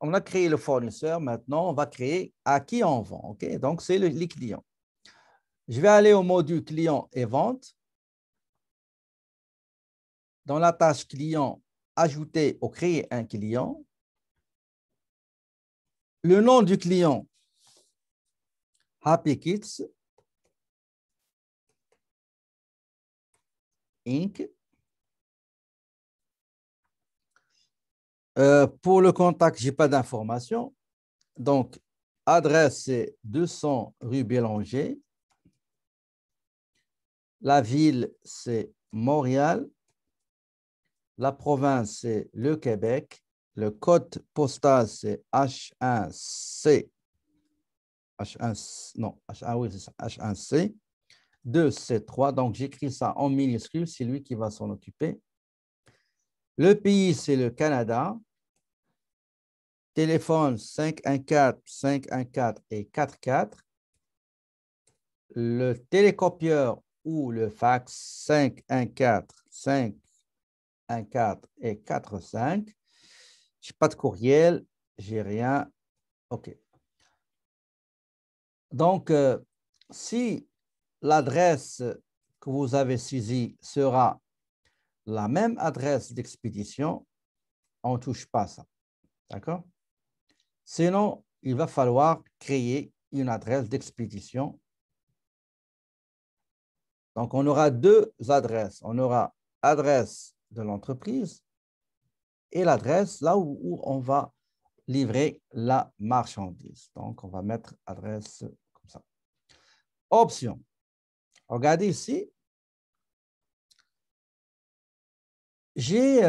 on a créé le fournisseur. Maintenant, on va créer à qui on vend. OK? Donc, c'est les clients. Je vais aller au module client et vente. Dans la tâche client, ajouter ou créer un client. Le nom du client, Happy Kids Inc. Pour le contact, je n'ai pas d'informations. Donc, adresse, c'est 200 rue Bélanger. La ville, c'est Montréal. La province, c'est le Québec. Le code postal, c'est H1C. H1, non, H1, oui, c'est ça, H1C. 2C3. Donc, j'écris ça en minuscule. C'est lui qui va s'en occuper. Le pays, c'est le Canada. Téléphone 514, 514 et 44. Le télécopieur ou le fax 514, 514 et 45. Je n'ai pas de courriel, j'ai rien. OK. Donc, si l'adresse que vous avez saisie sera la même adresse d'expédition, on ne touche pas à ça. D'accord? Sinon, il va falloir créer une adresse d'expédition. Donc, on aura deux adresses. On aura adresse de l'entreprise et l'adresse là où on va livrer la marchandise. Donc, on va mettre adresse comme ça. Option. Regardez ici. J'ai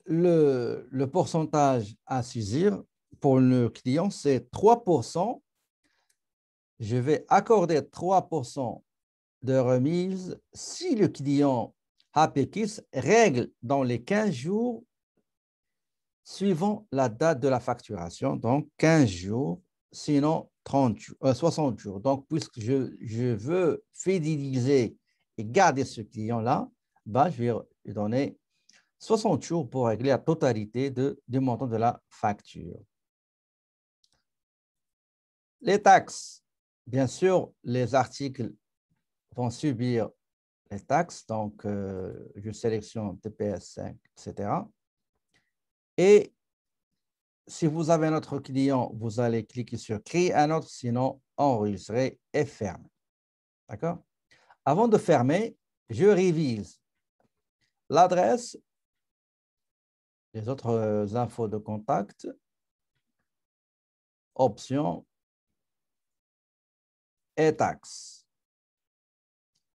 le pourcentage à saisir pour le client, c'est 3%. Je vais accorder 3% de remise si le client Happy Kids règle dans les 15 jours suivant la date de la facturation. Donc, 15 jours, sinon 60 jours. Donc, puisque je veux fidéliser et garder ce client-là, ben, je vais lui donner 60 jours pour régler la totalité du montant de la facture. Les taxes, bien sûr, les articles vont subir les taxes, donc je sélectionne TPS 5, etc. Et si vous avez un autre client, vous allez cliquer sur créer un autre, sinon enregistrer et fermer. D'accord? Avant de fermer, je révise l'adresse, les autres infos de contact, options et taxes.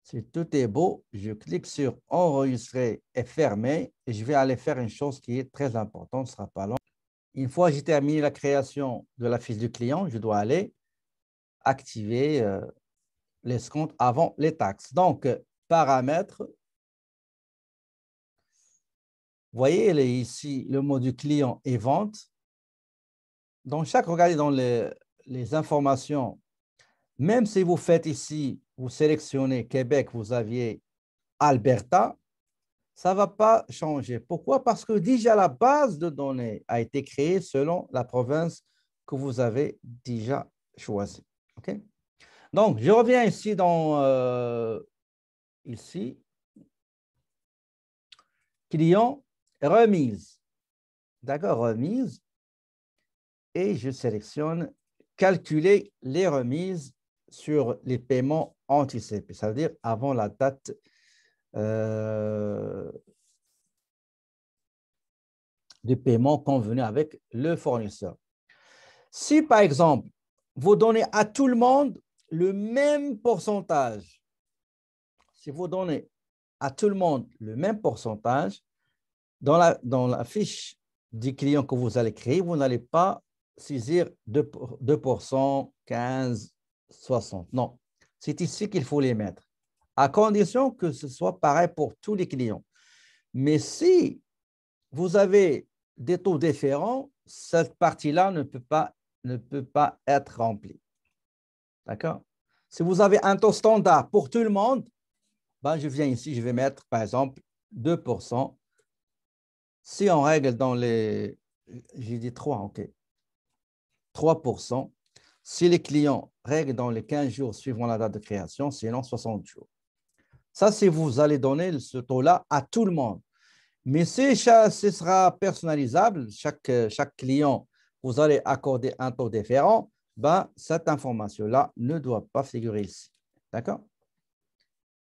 Si tout est beau, je clique sur enregistrer et fermer et je vais aller faire une chose qui est très importante, ce ne sera pas long. Une fois que j'ai terminé la création de la fiche du client, je dois aller activer l'escompte avant les taxes. Donc, paramètres. Vous voyez ici le module client et vente. Dans chaque, regardez dans les informations, même si vous faites ici, vous sélectionnez Québec, vous aviez Alberta, ça ne va pas changer. Pourquoi? Parce que déjà la base de données a été créée selon la province que vous avez déjà choisie. OK? Donc, je reviens ici dans ici, client, remise. D'accord, remise. Et je sélectionne calculer les remises sur les paiements anticipés, ça veut dire avant la date de paiement convenu avec le fournisseur. Si, par exemple, vous donnez à tout le monde le même pourcentage, si vous donnez à tout le monde le même pourcentage, dans la fiche du client que vous allez créer, vous n'allez pas saisir 2%, 15, 60. Non, c'est ici qu'il faut les mettre, à condition que ce soit pareil pour tous les clients. Mais si vous avez des taux différents, cette partie-là ne peut pas être remplie. D'accord? Si vous avez un taux standard pour tout le monde, ben je viens ici, je vais mettre, par exemple, 2%. Si on règle dans les J'ai dit 3, OK. 3%. Si les clients règlent dans les 15 jours suivant la date de création, sinon 60 jours. Ça, c'est vous allez donner ce taux-là à tout le monde. Mais si ce sera personnalisable, chaque client, vous allez accorder un taux différent, ben, cette information-là ne doit pas figurer ici. D'accord?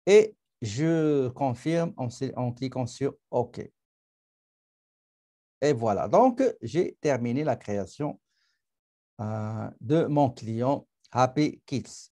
Et je confirme en cliquant sur OK. Et voilà. Donc, j'ai terminé la création de mon client Happy Kids.